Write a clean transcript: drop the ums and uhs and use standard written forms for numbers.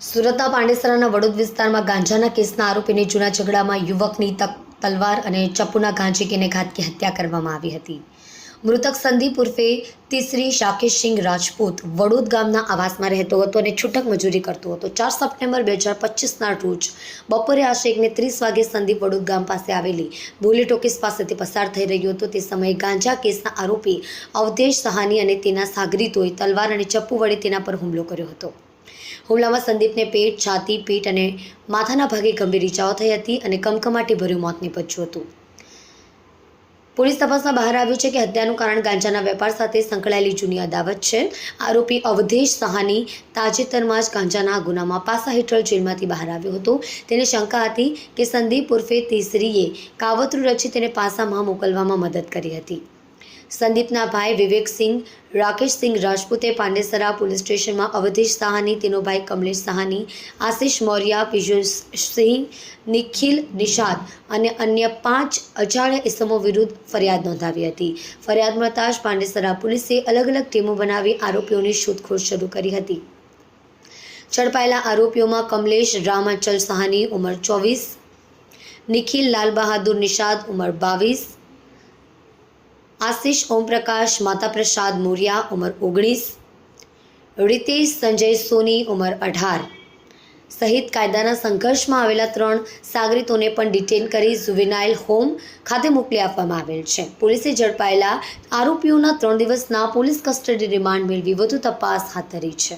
સુરતના પાંડેસરાના વડોદ વિસ્તારમાં ગાંજાના કેસના આરોપીની જૂના ઝઘડામાં યુવકની તલવાર અને ચપ્પુના ઘા ઝીંકીને ઘાતકી હત્યા કરવામાં આવી હતી. મૃતક સંદીપ ઉર્ફે તીસરી શાકેશસિંહ રાજપૂત વડોદ ગામના આવાસમાં રહેતો હતો અને છૂટક મજૂરી કરતો હતો. 4 સપ્ટેમ્બર 2025ના રોજ બપોરે આશરે 1:30 વાગે સંદીપ વડોદ ગામ પાસે આવેલી બોલી ટોકીસ પાસેથી પસાર થઈ રહ્યો હતો. તે સમયે ગાંજા કેસના આરોપી અવધેશ સહાની અને તેના સાગરીતોએ તલવાર અને ચપ્પુ વડે તેના પર હુમલો કર્યો હતો. હુમલામાં સંદીપને પેટ, છાતી, પીઠ અને માથાના ભાગે ગંભીર ઈજાઓ થઈ હતી અને કમકમાટીભર્યું મોત નીપજ્યું હતું. પોલીસ તપાસમાં બહાર આવ્યું છે કે હત્યાનું કારણ ગાંજાના વેપાર સાથે સંકળાયેલી જૂની અદાવત છે. આરોપી અવધેશ સહાની તાજેતરમાં જ ગાંજાના ગુનામાં પાસા હેઠળ જેલમાંથી બહાર આવ્યો હતો. તેને શંકા હતી કે સંદીપ ઉર્ફે તીસરીએ કાવતરું રચી તેને પાસામાં મોકલવામાં મદદ કરી હતી. સંદીપના ભાઈ વિવેકસિંહ રાકેશસિંહ રાજપૂતે પાંડેસરા પોલીસ સ્ટેશનમાં અવધેશ સહાની, તેનો ભાઈ કમલેશ સહાની, આશિષ મૌર્ય, પિયુષસિંહ, નિખિલ, નિષાદ અને અન્ય 5 અજાણ્યા ઇસમો વિરુદ્ધ ફરિયાદ નોંધાવી હતી. ફરિયાદ મળતા જ પાંડેસરા પોલીસે અલગ અલગ ટીમો બનાવી આરોપીઓની શોધખોળ શરૂ કરી હતી. ઝડપાયેલા આરોપીઓમાં કમલેશ રામચલ સહાની ઉંમર 24, નિખિલ લાલ બહાદુર નિષાદ ઉંમર 22, આશિષ ઓમપ્રકાશ માતાપ્રસાદ મોરિયા ઉંમર 19, રિતેશ સંજય સોની ઉંમર 18 સહિત કાયદાના સંઘર્ષમાં આવેલા 3 સાગરીતોને પણ ડિટેન કરી જુવેનાઇલ હોમ ખાતે મોકલી આપવામાં આવેલ છે. પોલીસે ઝડપાયેલા આરોપીઓના 3 દિવસના પોલીસ કસ્ટડી રિમાન્ડ મેળવી વધુ તપાસ હાથ ધરી છે.